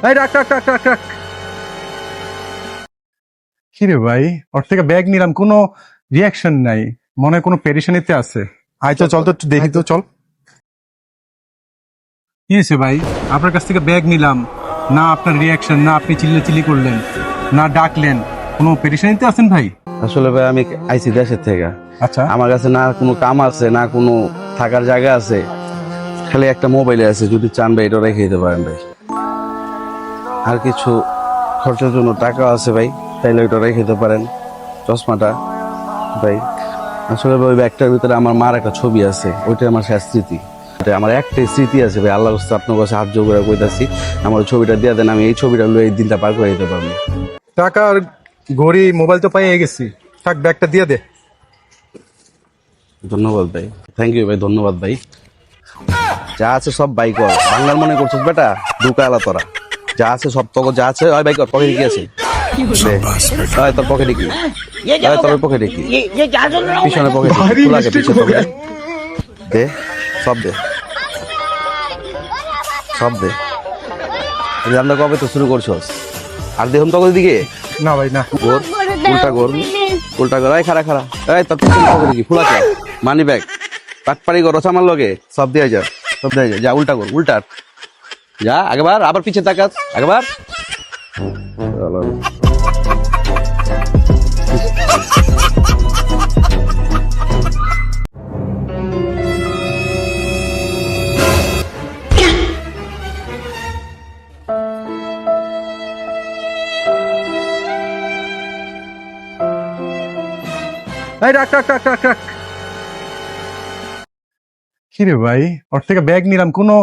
এই রাখ রাখ রাখ রাখ রাখ। কি রে ভাই, ওর থেকে ব্যাগ নিলাম, কোনো রিয়াকশন নাই, মনে হয় কোনো পেরেশানিতে আছে। আয় তো, চল তো একটু দেখি তো, চল। কি হয়েছে ভাই? আপনার কাছ থেকে ব্যাগ নিলাম, না আপনার রিয়াকশন, না আপনি চিল্লাচিল্লি করলেন, না ডাকলেন, কোনো পেরেশানিতে আছেন ভাই? আসলে ভাই আমি আইসি দেশের থেকে। আচ্ছা, আমার কাছে না কোনো কাম আছে, না কোনো থাকার জায়গা আছে, খালি একটা মোবাইলে আছে। যদি চান ভাই এটা রেখে দিতে পারেন ভাই। আর কিছু খরচের জন্য টাকা আছে ভাই, তাইলে ওইটা রেখে দিতে পারেন। চশমাটা ভাই, আসলে ভাই ওই ব্যাগটার ভিতরে আমার মার একটা ছবি আছে, ওইটা আমার শেষ স্মৃতি। এটা আমার একটাই স্মৃতি আছে ভাই, আল্লাহর রাস্তায় আপনার কাছে হাত জোর করে কইতাছি, আমার ওই ছবিটা দিয়ে দেন, আমি এই ছবিটা লয়ে এই দিনটা পার করে দিতে পারবো। টাকা আর ঘড়ি মোবাইল তো পাইয়ে গেছি, থাক ব্যাগটা দিয়ে দে। ধন্যবাদ ভাই, থ্যাংক ইউ ভাই, ধন্যবাদ ভাই। যা আছে সব বাই কর, বাংলার মনে করছিস বেটা, ঢুকালা তোরা। যা আছে সব তক, যা আছে ওই বাই কর। পকেটে কি আছে? দে। ওই তোর পকেটে কি? ওই তোর পকেটে কি? পিছনে পকেটে ভারী খোলা আছে, mistake পিছনে हो गया। পকেটে দে, সব দে, সব দে। এই রান্না কবে তো শুরু করছস? আর দেখুন তখন দিকে না ভাই না। গোর, উল্টা গোর, উল্টা গোর। এই খারা খারা, এই তোর পিছনে পকেটে কি? খোলা আছে মানি ব্যাগ, পাটপাড়ি কর, আমার লগে সব দিয়ে যা, সব দিয়ে যা। যা উল্টা কর, উল্টা যা, আগেবার আবার পিছে তাকাস, আগেবার। এই রাখ রাখ রাখ রাখ রাখ। কি রে ভাই, ওর থেকে ব্যাগ নিলাম, কোনো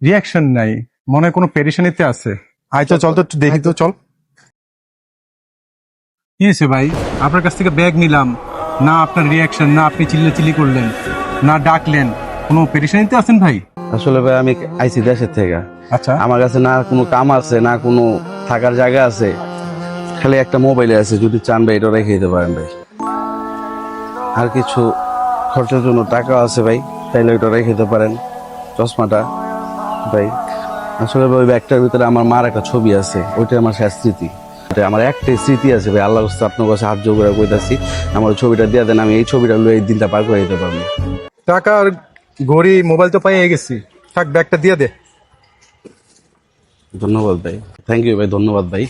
রিয়াকশন নাই, মনে হয় কোনো পেরেশানিতে আছে। আয় তো, চল তো একটু দেখি তো, চল। কি হয়েছে ভাই? আপনার কাছ থেকে ব্যাগ নিলাম, না আপনার রিয়াকশন, না আপনি চিল্লাচিল্লি করলেন, না ডাকলেন, কোনো পেরেশানিতে আছেন ভাই? আসলে ভাই আমি আইসি দেশের থেকে। আচ্ছা, আমার কাছে না কোনো কাম আছে, না কোনো থাকার জায়গা আছে, খালি একটা মোবাইলে আছে। যদি চান ভাই এটা রেখে দিতে পারেন ভাই। আর কিছু খরচের জন্য টাকা আছে ভাই, তাইলে ওইটা রেখে দিতে পারেন। চশমাটা ভাই, আসলে ভাই ওই ব্যাগটার ভিতরে আমার মার একটা ছবি আছে, ওইটা আমার শেষ স্মৃতি। এটা আমার একটাই স্মৃতি আছে ভাই, আল্লাহর রাস্তায় আপনার কাছে হাত জোর করে কইতাছি, আমার ওই ছবিটা দিয়ে দেন, আমি এই ছবিটা লয়ে এই দিনটা পার করে দিতে পারবো। টাকা আর ঘড়ি মোবাইল তো পাইয়ে গেছি, থাক ব্যাগটা দিয়ে দে। ধন্যবাদ ভাই, থ্যাংক ইউ ভাই, ধন্যবাদ ভাই।